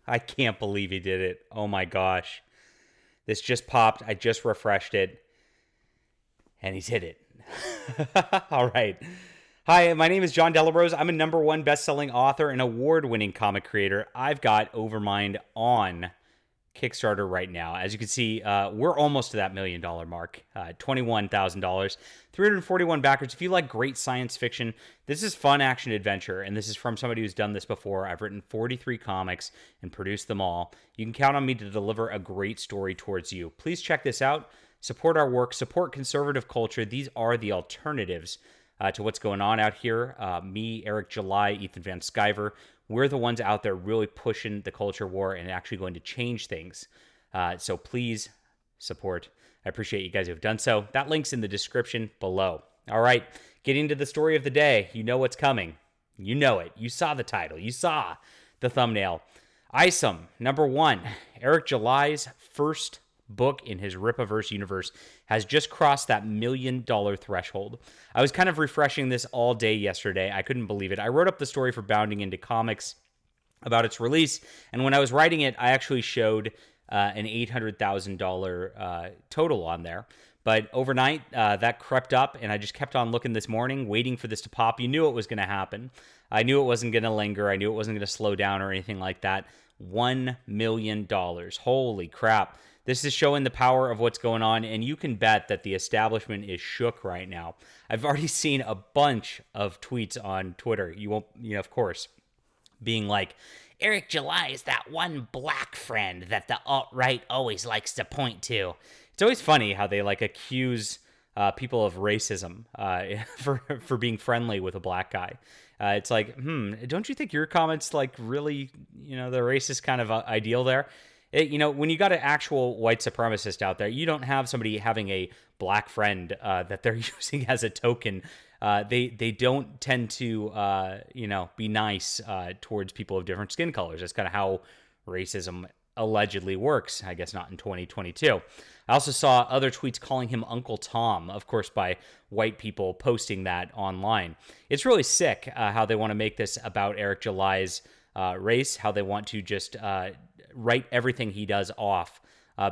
I can't believe he did it. Oh my gosh. This just popped. I just refreshed it, and he's hit it. All right. Hi, my name is John Delarose. I'm a #1 best-selling author and award-winning comic creator. I've got Overmind on Kickstarter right now. As you can see, we're almost to that $1 million mark. $21,000, 341 backers. If you like great science fiction, this is fun action adventure, and this is from somebody who's done this before. I've written 43 comics and produced them all. You can count on me to deliver a great story towards you. Please check this out. Support our work. Support conservative culture. These are the alternatives to what's going on out here. Me, Eric July, Ethan Van Sciver, we're the ones out there really pushing the culture war and actually going to change things. So please support. I appreciate you guys who have done so. That link's in the description below. All right, getting to the story of the day. You know what's coming. You know it. You saw the title. You saw the thumbnail. Isom, #1. Eric July's first book in his Rippaverse universe has just crossed that $1 million threshold. I was kind of refreshing this all day yesterday. I couldn't believe it. I wrote up the story for Bounding Into Comics about its release, and when I was writing it, I actually showed an $800,000 total on there. But overnight, that crept up, and I just kept on looking this morning, waiting for this to pop. You knew it was going to happen. I knew it wasn't going to linger. I knew it wasn't going to slow down or anything like that. $1 million. Holy crap. This is showing the power of what's going on, and you can bet that the establishment is shook right now. I've already seen a bunch of tweets on Twitter. You won't, of course, being like, Eric July is that one black friend that the alt-right always likes to point to. It's always funny how they accuse people of racism for being friendly with a black guy. It's like, don't you think your comments really, the racist kind of ideal there? When you got an actual white supremacist out there, you don't have somebody having a black friend that they're using as a token. They don't tend to, be nice towards people of different skin colors. That's kind of how racism allegedly works. I guess not in 2022. I also saw other tweets calling him Uncle Tom, of course, by white people posting that online. It's really sick how they want to make this about Eric July's race, how they want to just write everything he does off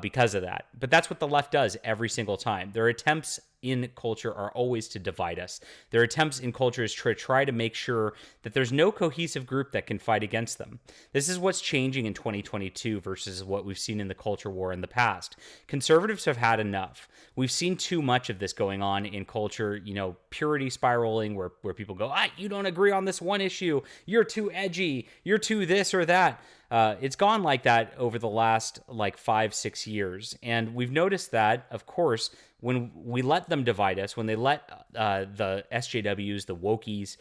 because of that. But that's what the left does every single time. Their attempts in culture are always to divide us. Their attempts in culture is to try to make sure that there's no cohesive group that can fight against them. This is what's changing in 2022 versus what we've seen in the culture war in the past. Conservatives have had enough. We've seen too much of this going on in culture, purity spiraling where people go, you don't agree on this one issue. You're too edgy. You're too this or that. It's gone like that over the last 5-6 years. And we've noticed that, of course, when we let them divide us, when they let the SJWs, the wokies,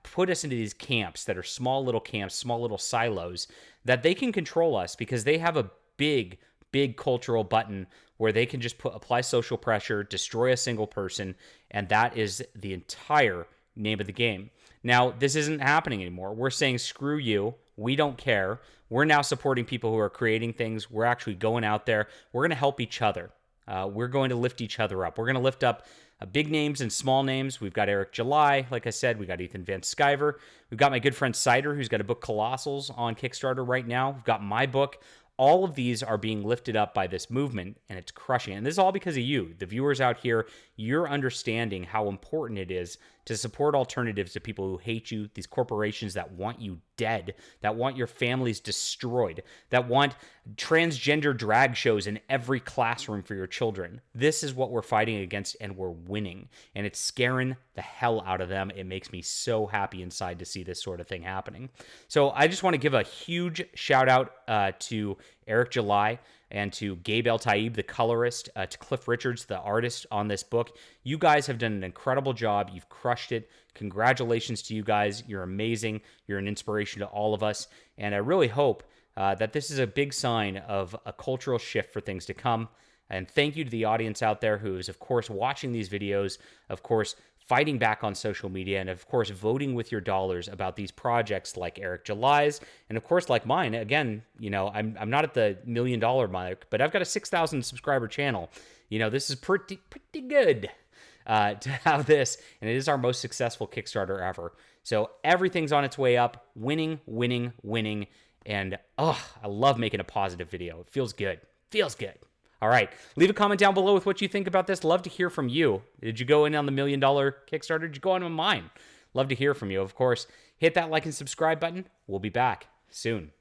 put us into these camps that are small little camps, small little silos, that they can control us because they have a big cultural button where they can just apply social pressure, destroy a single person, and that is the entire name of the game. Now, this isn't happening anymore. We're saying, screw you. We don't care. We're now supporting people who are creating things. We're actually going out there. We're going to help each other. We're going to lift each other up. We're going to lift up big names and small names. We've got Eric July. Like I said, we got Ethan Van Sciver. We've got my good friend Cider, who's got a book, Colossals, on Kickstarter right now. We've got my book. All of these are being lifted up by this movement, and it's crushing. And this is all because of you, the viewers out here. You're understanding how important it is to support alternatives to people who hate you, these corporations that want you dead, that want your families destroyed, that want transgender drag shows in every classroom for your children. This is what we're fighting against, and we're winning. And it's scaring the hell out of them. It makes me so happy inside to see this sort of thing happening. So I just want to give a huge shout out to Eric July and to Gabe El Taib, the colorist, to Cliff Richards, the artist on this book. You guys have done an incredible job. You've crushed it. Congratulations to you guys. You're amazing. You're an inspiration to all of us. And I really hope that this is a big sign of a cultural shift for things to come. And thank you to the audience out there who is, of course, watching these videos, of course, fighting back on social media, and of course, voting with your dollars about these projects like Eric July's, and of course, like mine. Again, I'm not at the $1 million mark, but I've got a 6,000 subscriber channel. This is pretty good to have this, and it is our most successful Kickstarter ever. So everything's on its way up, winning, winning, winning. And, I love making a positive video. It feels good. Feels good. All right. Leave a comment down below with what you think about this. Love to hear from you. Did you go in on the $1 million Kickstarter? Did you go on mine? Love to hear from you. Of course, hit that like and subscribe button. We'll be back soon.